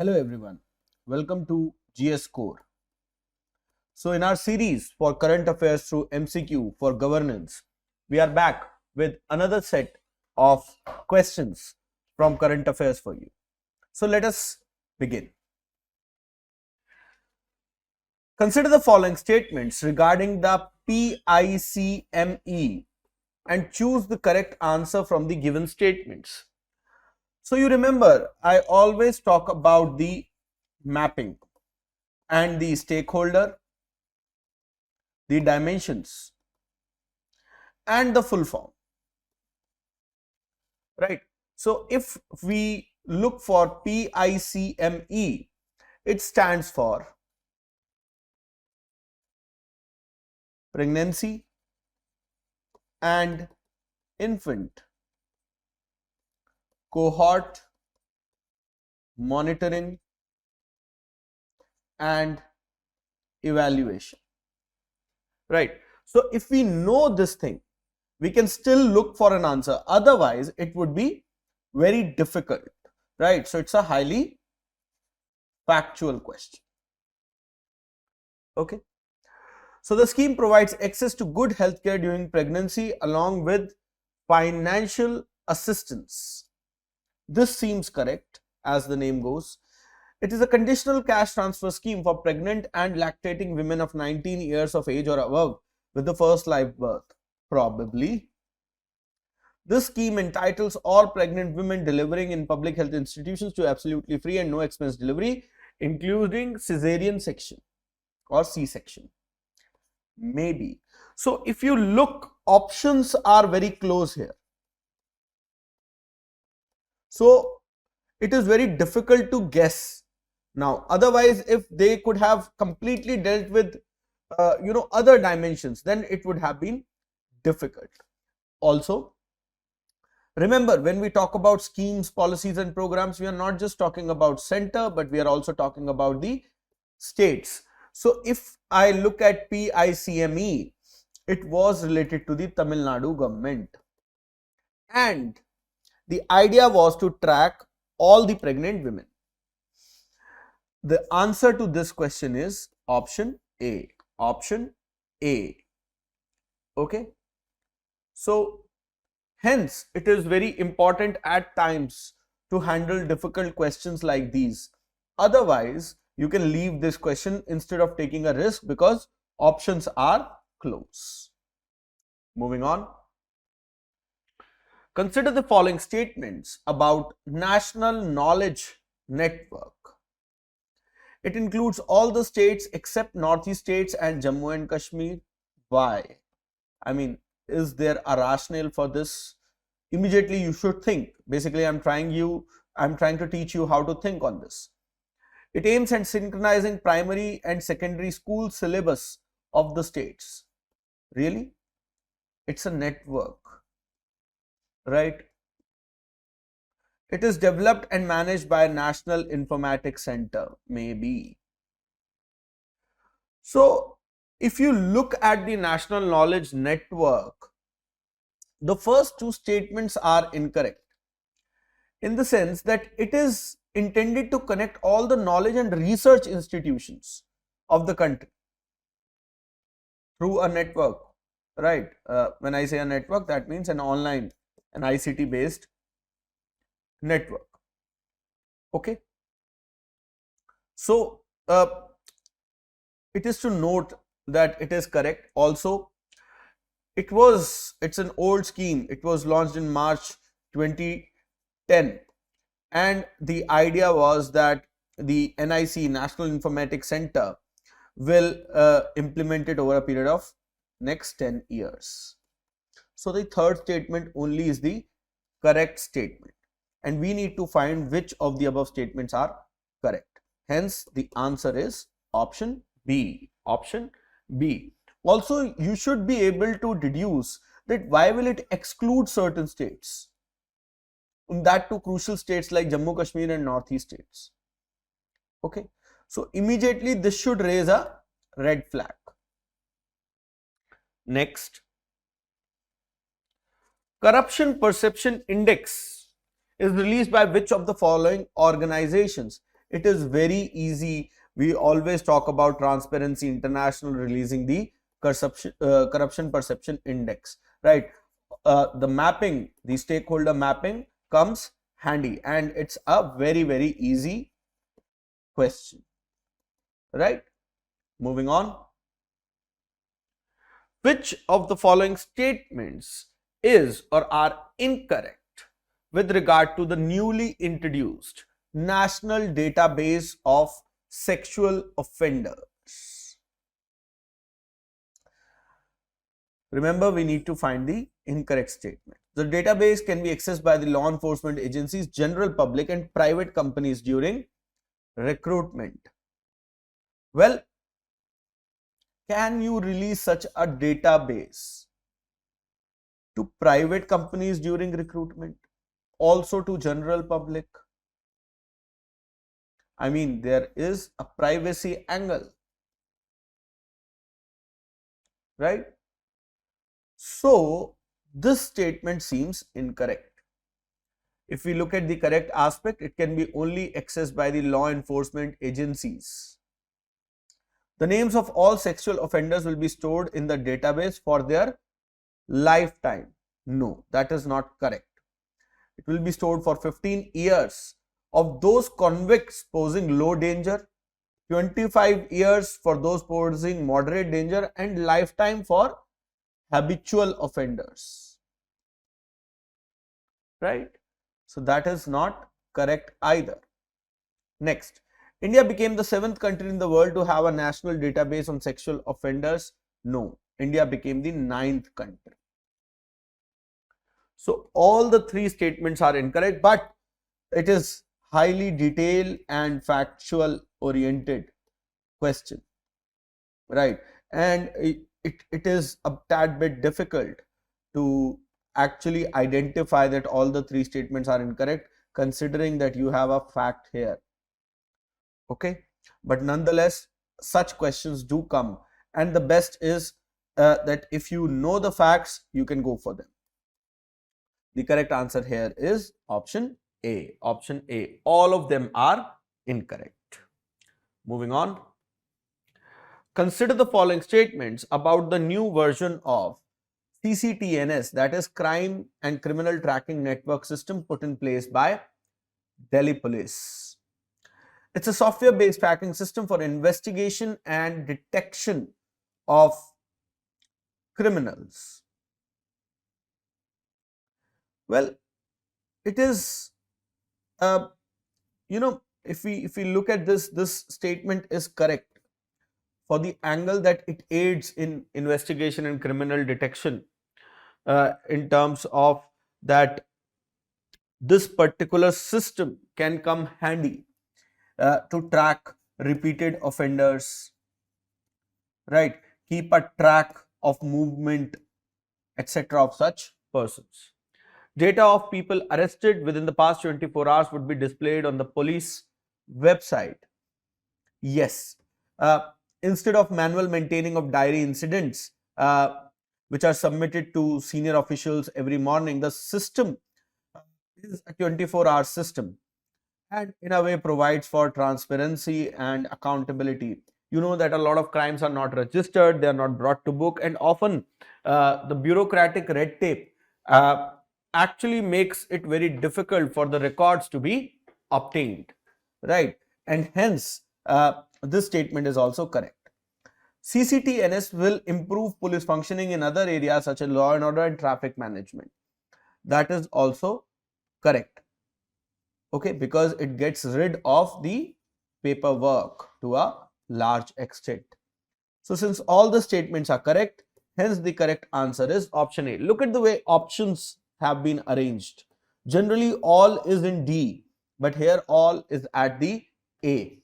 Hello everyone, welcome to GS Core. So in our series for current affairs through MCQ for governance, we are back with another set of questions from current affairs for you. So let us begin. Consider the following statements regarding the PICME and choose the correct answer from the given statements. So you remember, I always talk about the mapping and the stakeholder, the dimensions and the full form, right? So if we look for PICME, it stands for pregnancy and infant cohort monitoring and evaluation, right? So if we know this thing, we can still look for an answer. Otherwise, it would be very difficult, right? So it's a highly factual question. Okay. So the scheme provides access to good healthcare during pregnancy along with financial assistance. This seems correct as the name goes. It is a conditional cash transfer scheme for pregnant and lactating women of 19 years of age or above with the first live birth. Probably. This scheme entitles all pregnant women delivering in public health institutions to absolutely free and no expense delivery, including cesarean section or C-section. Maybe. So if you look, options are very close here. So it is very difficult to guess now. Otherwise, if they could have completely dealt with other dimensions, then it would have been difficult. Also, remember, when we talk about schemes, policies and programs, we are not just talking about center, but we are also talking about the states. So if I look at PICME, it was related to the Tamil Nadu government, and the idea was to track all the pregnant women. The answer to this question is option A. Option A. Okay. So hence it is very important at times to handle difficult questions like these. Otherwise, you can leave this question instead of taking a risk because options are close. Moving on. Consider the following statements about National Knowledge Network. It includes all the states except Northeast states and Jammu and Kashmir. Why? I mean, is there a rationale for this? Immediately you should think. Basically, I'm trying to teach you how to think on this. It aims at synchronizing primary and secondary school syllabus of the states. Really? It's a network, right? It is developed and managed by a National Informatics Center, maybe. So, if you look at the National Knowledge Network, the first two statements are incorrect in the sense that it is intended to connect all the knowledge and research institutions of the country through a network, right? When I say a network, that means an online, an ICT based network. Okay. So it is to note that it is correct. Also, it's an old scheme. It was launched in March 2010, and the idea was that the NIC, National Informatics Center, will implement it over a period of next 10 years. So the third statement only is the correct statement, and we need to find which of the above statements are correct. Hence, the answer is option B. Option B. Also, you should be able to deduce that why will it exclude certain states, that to crucial states like Jammu Kashmir and Northeast states. Okay, so immediately this should raise a red flag. Next, Corruption Perception Index is released by which of the following organizations? It is very easy. We always talk about Transparency International releasing the corruption perception index, right? The mapping, the stakeholder mapping comes handy, and it's a very easy question, right? Moving on. Which of the following statements is or are incorrect with regard to the newly introduced National Database of Sexual Offenders? Remember, we need to find the incorrect statement. The database can be accessed by the law enforcement agencies, general public, and private companies during recruitment. Well, can you release such a database to private companies during recruitment, also to general public? I mean, there is a privacy angle, right? So this statement seems incorrect. If we look at the correct aspect, it can be only accessed by the law enforcement agencies. The names of all sexual offenders will be stored in the database for their lifetime. No, that is not correct. It will be stored for 15 years of those convicts posing low danger, 25 years for those posing moderate danger, and lifetime for habitual offenders, right? So that is not correct either. Next, India became the 7th country in the world to have a national database on sexual offenders. No, India became the 9th country. So all the three statements are incorrect, but it is highly detailed and factual oriented question, right? And it is a tad bit difficult to actually identify that all the three statements are incorrect, considering that you have a fact here. Okay, but nonetheless, such questions do come, and the best is that if you know the facts, you can go for them. The correct answer here is option A. Option A. All of them are incorrect. Moving on. Consider the following statements about the new version of CCTNS, that is Crime and Criminal Tracking Network System, put in place by Delhi Police. It's a software-based tracking system for investigation and detection of criminals. Well, it is, if we look at this statement is correct for the angle that it aids in investigation and criminal detection, in terms of that this particular system can come handy to track repeated offenders, right? Keep a track of movement, etc. of such persons. Data of people arrested within the past 24 hours would be displayed on the police website. Yes. Instead of manual maintaining of diary incidents, which are submitted to senior officials every morning, the system is a 24-hour system, and in a way provides for transparency and accountability. You know that a lot of crimes are not registered, they are not brought to book, and often the bureaucratic red tape actually makes it very difficult for the records to be obtained, right? And hence this statement is also correct. CCTNS will improve police functioning in other areas such as law and order and traffic management. That is also correct. Okay, because it gets rid of the paperwork to a large extent. So since all the statements are correct, hence the correct answer is option A. Look at the way options have been arranged. Generally all is in D, but here all is at the A.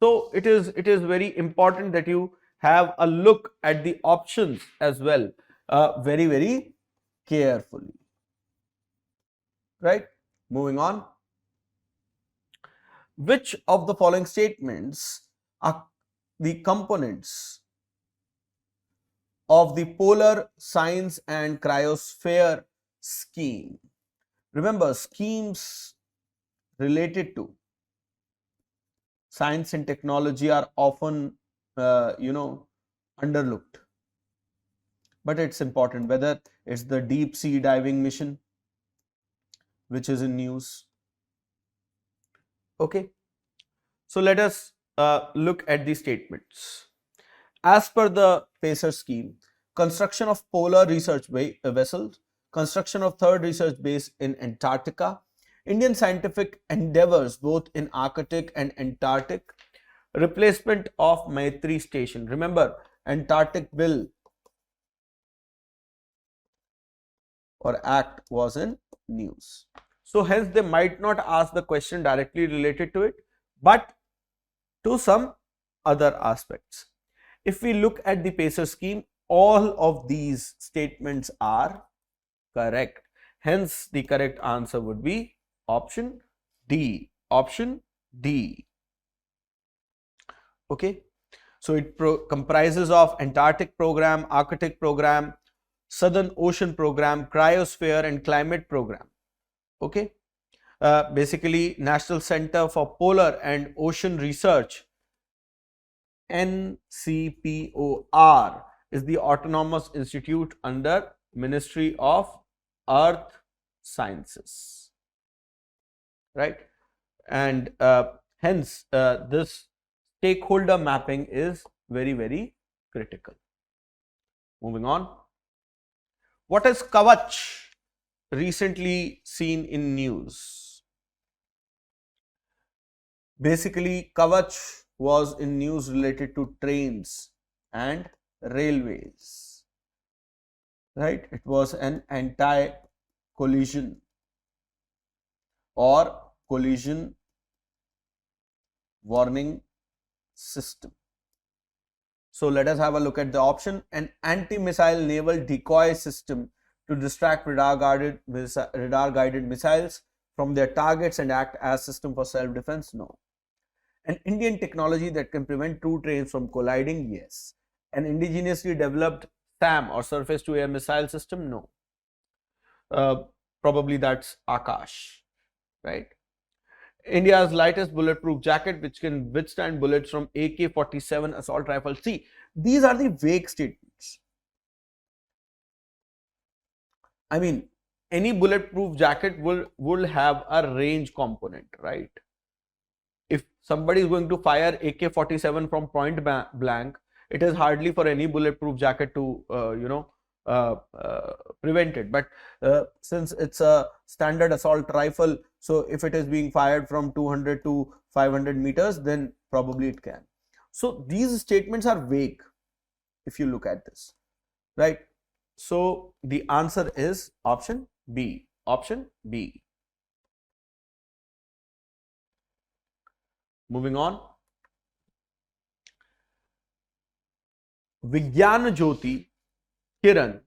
So it is very important that you have a look at the options as well, very carefully, right? Moving on. Which of the following statements are the components of the polar science and cryosphere scheme? Remember, schemes related to science and technology are often underlooked, but it's important, whether it's the deep sea diving mission which is in news. Okay, so let us look at the statements. As per the PACER scheme, construction of polar research vessels, construction of third research base in Antarctica, Indian scientific endeavors both in Arctic and Antarctic, replacement of Maitri station. Remember, Antarctic bill or act was in news. So hence they might not ask the question directly related to it, but to some other aspects. If we look at the PACER scheme, all of these statements are correct. Hence, the correct answer would be option D. Option D. Okay. So it comprises of Antarctic program, Arctic program, Southern Ocean program, Cryosphere and Climate program. Okay. Basically, National Center for Polar and Ocean Research, NCPOR, is the autonomous institute under Ministry of Earth Sciences, right? And hence this stakeholder mapping is very, very critical. Moving on. What is Kavach recently seen in news? Basically, Kavach was in news related to trains and railways, right? It was an anti-collision or collision warning system. So let us have a look at the option: an anti-missile naval decoy system to distract radar-guided missiles from their targets and act as system for self-defense. No. An Indian technology that can prevent two trains from colliding. Yes. An indigenously developed SAM or surface to air missile system. No. Probably that's Akash, right? India's lightest bulletproof jacket which can withstand bullets from AK-47 assault rifle. See, these are the vague statements. I mean, any bulletproof jacket will have a range component, right? If somebody is going to fire AK-47 from point blank, it is hardly for any bulletproof jacket to prevent it. But since it's a standard assault rifle, so if it is being fired from 200 to 500 meters, then probably it can. So these statements are vague if you look at this, right? So the answer is option B. Option B. Moving on. Vigyan Jyoti, Kiran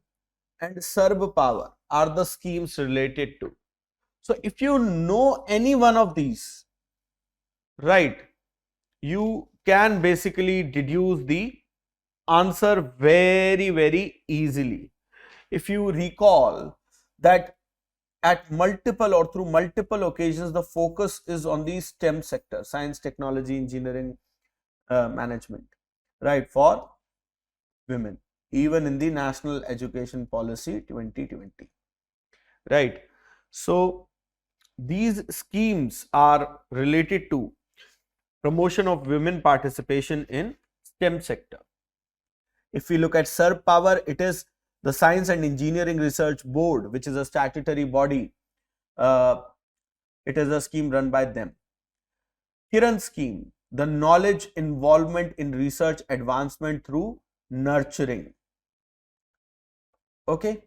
and Sarb Power are the schemes related to. So if you know any one of these, right, you can basically deduce the answer very, very easily. If you recall that at multiple or through multiple occasions, the focus is on the STEM sector, science, technology, engineering, management, right, for women, even in the National Education Policy 2020, right? So these schemes are related to promotion of women participation in STEM sector. If we look at SERP Power, it is the Science and Engineering Research Board, which is a statutory body. It is a scheme run by them. Kiran scheme, the knowledge involvement in research advancement through nurturing. Okay.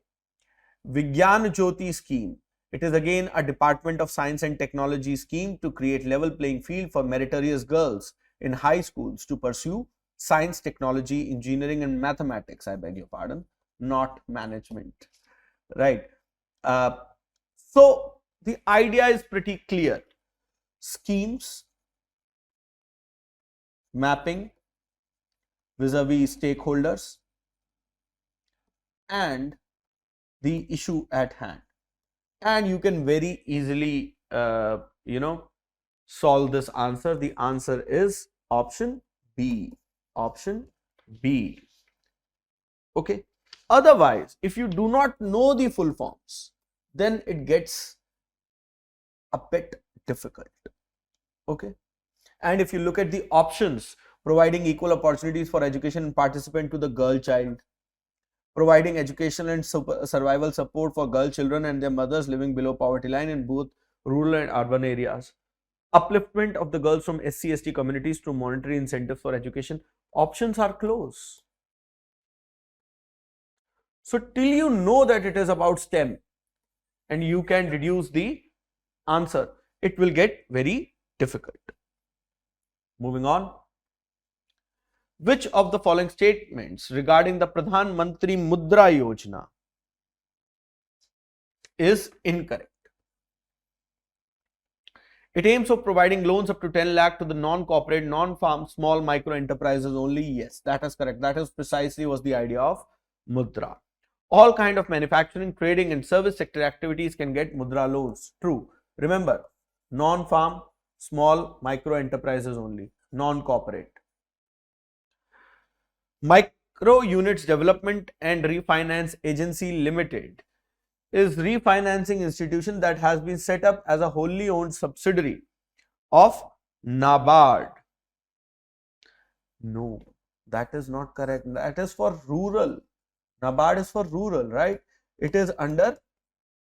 Vigyan Jyoti scheme, it is again a Department of Science and Technology scheme to create level playing field for meritorious girls in high schools to pursue science, technology, engineering and mathematics. I beg your pardon, not management, right? So the idea is pretty clear. Schemes, mapping vis-a-vis stakeholders and the issue at hand, and you can very easily solve this answer? The answer is option B. Option B. Okay. Otherwise, if you do not know the full forms, then it gets a bit difficult. Okay. And if you look at the options, providing equal opportunities for education and participant to the girl child, providing education and survival support for girl children and their mothers living below poverty line in both rural and urban areas, upliftment of the girls from SC/ST communities through monetary incentives for education. Options are close. So till you know that it is about STEM and you can deduce the answer, it will get very difficult. Moving on. Which of the following statements regarding the Pradhan Mantri Mudra Yojana is incorrect? It aims of providing loans up to 10 lakh to the non-corporate, non-farm, small micro enterprises only. Yes, that is correct. That is precisely was the idea of Mudra. All kind of manufacturing, trading and service sector activities can get Mudra loans. True. Remember, non-farm, small micro enterprises only, non-corporate. Micro Units Development and Refinance Agency Limited is refinancing institution that has been set up as a wholly owned subsidiary of NABARD. No, that is not correct. That is for rural. NABARD is for rural, right? It is under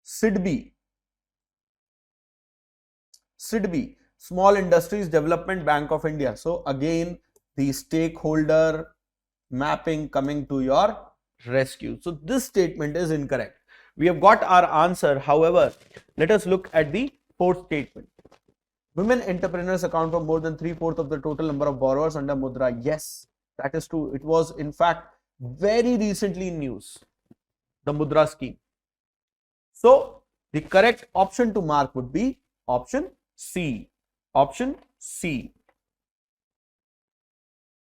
SIDBI. SIDBI, Small Industries Development Bank of India. So again, the stakeholder mapping coming to your rescue. So this statement is incorrect. We have got our answer. However, let us look at the fourth statement. Women entrepreneurs account for more than 3/4 of the total number of borrowers under Mudra. Yes, that is true. It was in fact very recently in news, the Mudra scheme. So the correct option to mark would be option C. Option C.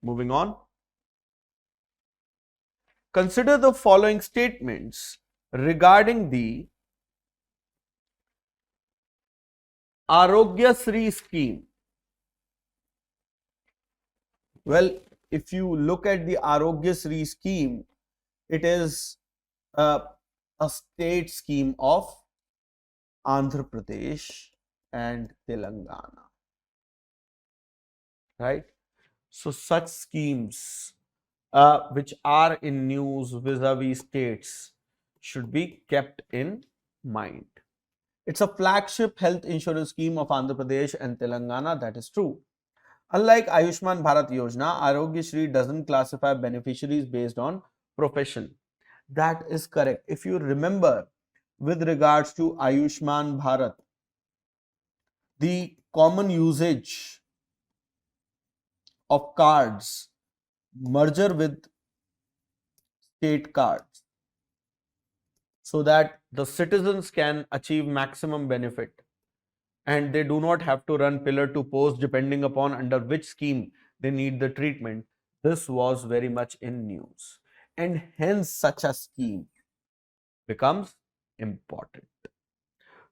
Moving on. Consider the following statements regarding the Arogya Sri scheme. Well, if you look at the Arogya Sri scheme, it is a state scheme of Andhra Pradesh and Telangana, right? So such schemes which are in news vis-a-vis states should be kept in mind. It's a flagship health insurance scheme of Andhra Pradesh and Telangana. That is true. Unlike Ayushman Bharat Yojana, Arogya Shri doesn't classify beneficiaries based on profession. That is correct. If you remember, with regards to Ayushman Bharat, the common usage of cards, merger with state cards, so that the citizens can achieve maximum benefit and they do not have to run pillar to post depending upon under which scheme they need the treatment. This was very much in news, and hence such a scheme becomes important.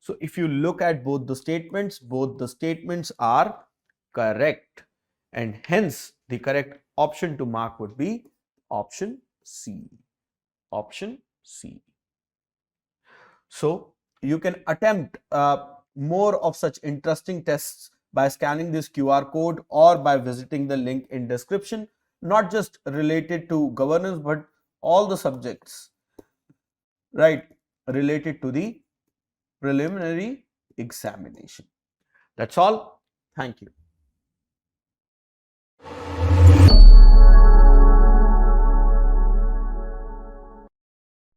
So if you look at both the statements are correct, and hence the correct option to mark would be option C. Option C. So you can attempt more of such interesting tests by scanning this QR code or by visiting the link in description, not just related to governance but all the subjects, right, related to the preliminary examination. That's all. Thank you.